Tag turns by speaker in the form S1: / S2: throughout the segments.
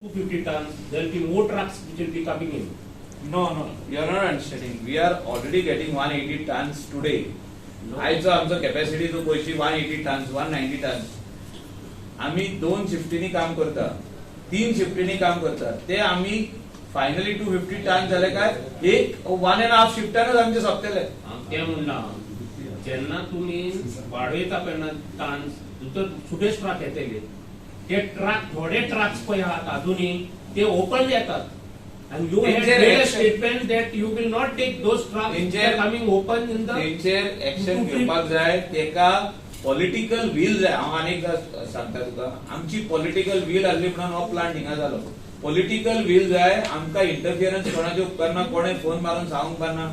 S1: 250 tons, there will be more trucks which will be coming in.
S2: No, you are not understanding. We are already getting 180 tons today. आयचो आमचो capacity तो पयशी 180 turns 190 turns. आम्ही 2 शिफ्टीनी काम करता, 3 शिफ्टीनी काम करता. ते आम्ही फायनली 250 टन झाले काय एक 1.5 शिफ्टानच आमचे सोंपतले.
S1: ते म्हणला जेन्ना तुम्ही वाडयता पळय टन्स तर सुबेज ट्रक येतले. ते ट्रक थोडे ट्रक्स पळय आहात अजूनही ते ओपन येतात. And you had made a statement that you will not take those trucks which are coming open in the.
S2: तेंचेर एक्शन घेवपाक जाय. तेका पॉलिटिकल वील जाय. हांव आनीक सांगता तुका, आमची पॉलिटिकल वील आसली म्हणून हो प्लांट हिंगा जालो. पॉलिटिकल वील जाय. आमकां इंटरफियरन्स कोणाचे उपकारना, कोणे फोन मारून सांगूंक पारना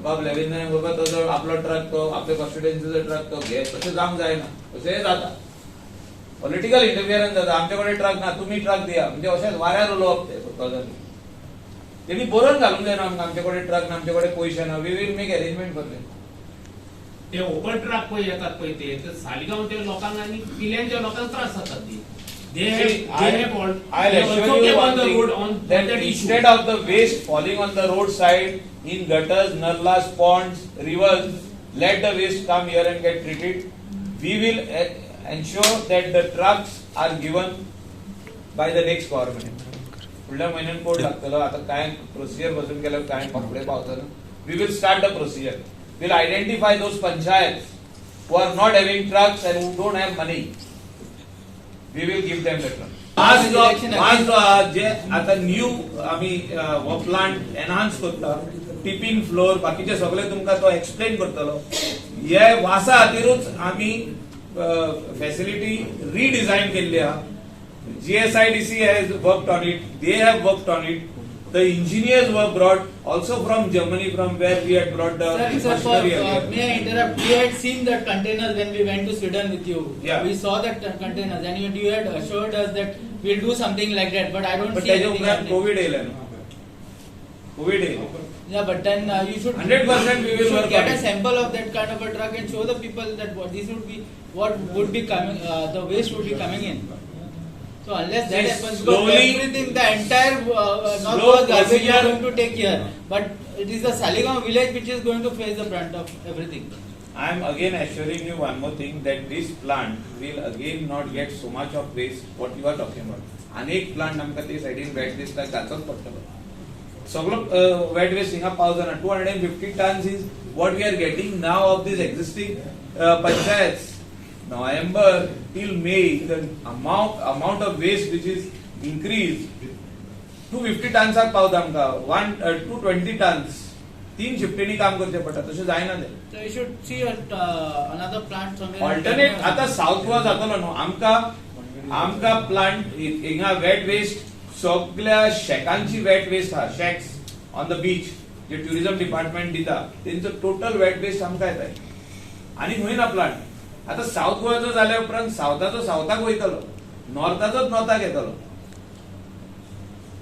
S2: बाब लेवीन बाबा तो जो आपलो ट्रक तो आपल्या कॉन्स्टिट्युएन्सीचो ट्रक तो घे. तशें जावंक जायना. तशें जाता पॉलिटिकल इंटरफियरन्स जाता. आमचे कडेन ट्रक ना, तुमी ट्रक दिया म्हणजे अशेंच वाऱ्यार उलोवप ते फक्त. त्यांनी बरोवन घालूंक जायना आमकां. आमचे कडेन ट्रक ना, आमचे कडेन पयशे ना. We will make arrangement for them.
S1: ते ओपन ट्रक पळय येतात पळय ते सालिगांवच्या लोकांक आनी पिल्यांच्या लोकांक त्रास जातात ते.
S2: Instead of the waste falling on the roadside, in gutters, nallas, ponds, rivers, let the waste come here and get treated. We will ensure that the trucks are given by the next government. फुडल्या म्हयन्यान code लागतलो. आता काय procedure बसून केल्यार काय फुडें पावतलो. We will start the procedure. Will identify those panchayat who are not having trucks and who don't have money. We will give them the truck. जे आता न्यू आम्ही हो प्लांट एनहान्स करता, टिपिंग फ्लोर बाकीचे सगळे तुमकां तो एक्सप्लेन करतलो. हे वासा खातीरूच आम्ही फॅसिलिटी रिडिझायन केल्ली आहा. GSIDC has worked on it. They have worked on it. The engineers were brought also from Germany, from where we had brought the machinery.
S3: May I interrupt? We had seen that containers when we went to Sweden with you.
S2: Yeah.
S3: We saw that containers, and you had assured us that we'll do something like that. But I don't
S2: But
S3: see anything happening.
S2: COVID ailed. COVID ailed.
S3: Yeah, but then you should
S2: 100% we will work
S3: get
S2: on
S3: a
S2: it.
S3: sample of that kind of a truck and show the people that what would be coming, the waste would be coming in. So unless that happens,
S2: slowly,
S3: everything, the entire North Goa garbage is going to take here. But it is the Saligaon village which is going to face the brunt of everything.
S2: I am again assuring you one more thing, that this plant will again not get so much of waste what you are talking about. अनेक plant आमकां ते सायडीन wet waste घालचोच पडटलो. सगळो wet waste हिंगा पावजना. 250 tons is what we are getting now of these existing panchayats. November till May, the amount of waste which is increased. 250 tons are पावता आमकां. 220 tons. 3 शिफ्टीनी काम करचे पडटा. तशें जायना ते.
S3: So you should see another plant somewhere.
S2: Alternate आता south Goa जातलो न्हू. आमकां प्लांट हिंगा वेट वेस्ट सगळ्या शेकांची वेट वेस्ट आहा. Shakes on the beach J tourism department दिता तेंचो टोटल वेट वेस्ट आमकां येता. आनी खंय ना प्लांट. आता साउथ गोवाचो जाल्या उपरांत साउथाचो साउथाक वयतलो, नॉर्थाचोच नॉर्थाक येतलो.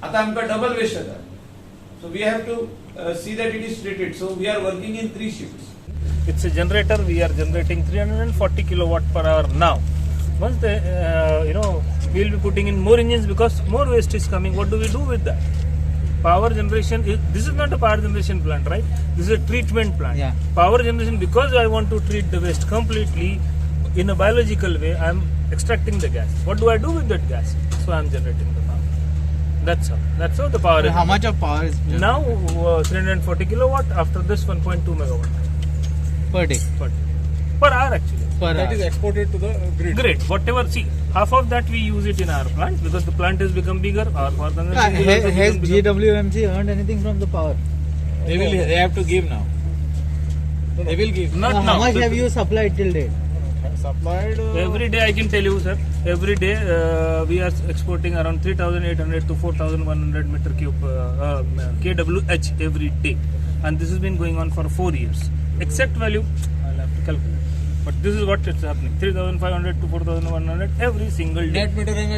S2: आता आमकां डबल वेस्ट जाता. So we have to see that it is treated. So we are working in 3 shifts.
S4: It's a generator. We are generating 340 kilowatt per hour now. Once we'll be putting in more engines because more waste is coming. What do we do with that? Power generation this is not a power generation plant, right? This is a treatment plant.
S3: Yeah.
S4: Power generation, because I want to treat the waste completely in a biological way, I am extracting the gas. What do I do with that gas? So I am generating the power. That's how the power is.
S3: How much of power is
S4: Now 340 kilowatt. After this 1.2 megawatt
S3: per day?
S4: Per hour actually.
S3: That
S5: is exported to the grid.
S4: Whatever, see, half of that we use it in our plant because the plant has become bigger. Our power consumption
S3: Has GWMC earned anything from the power?
S5: They have to give now. They will give.
S4: Not now.
S3: How much have you supplied till date?
S5: Supplied.
S4: Every day I can tell you, sir. Every day we are exporting around 3,800 to 4,100 meter cube kWh every day, and this has been going on for 4 years. Exact value I'll have to calculate. But this is what it's happening. 3,500 to 4,100 every single day.
S5: Net metering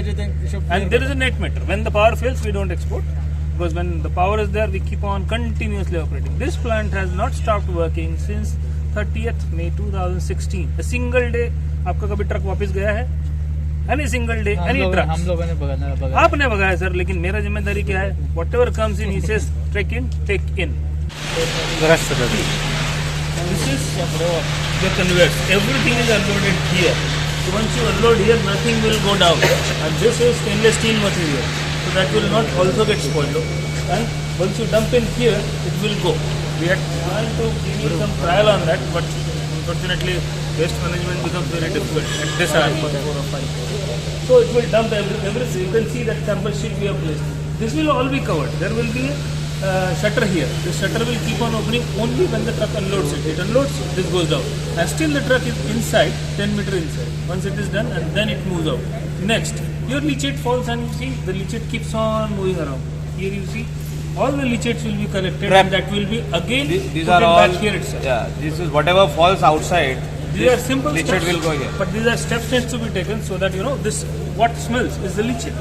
S4: And there is a net meter. When the power fails, we don't export. Because when the power is there, we keep on continuously operating. This plant has not stopped working since 30th May 2016. A single day, आपका कभी truck वापस गया है? Any single day any
S3: हम
S4: trucks
S3: लोगों ने बगा
S4: आपने भगाया सर, लेकिन मेरा जिम्मेदारी क्या है? Whatever comes in, he says take in, take in. This is the conveyors. Everything is unloaded here. So once you unload here, nothing will go down. And this is stainless steel material, so that will not also get spoiled. And once you dump in here, it will go. We had planned to give you some trial on that, but unfortunately, waste management becomes very difficult at this hour for 4 or 5. So it will dump everything. You can see that sample sheet we have placed. This will all be covered. There will be a shutter here. This shutter will keep on opening only when the truck unloads it. It unloads, this goes down. And still the truck is inside, 10 meter inside. Once it is done, and then it moves out. Next, your leachate falls, and you see the leachate keeps on moving around. Here you see all the leachates will be collected, and that will be again
S5: These
S4: put
S5: are
S4: it
S5: all.
S4: back here itself.
S5: Yeah, this is whatever falls outside.
S4: These are simple
S5: leachate
S4: steps,
S5: will go here.
S4: but these are steps needs to be taken so that you know this what smells is the leachate.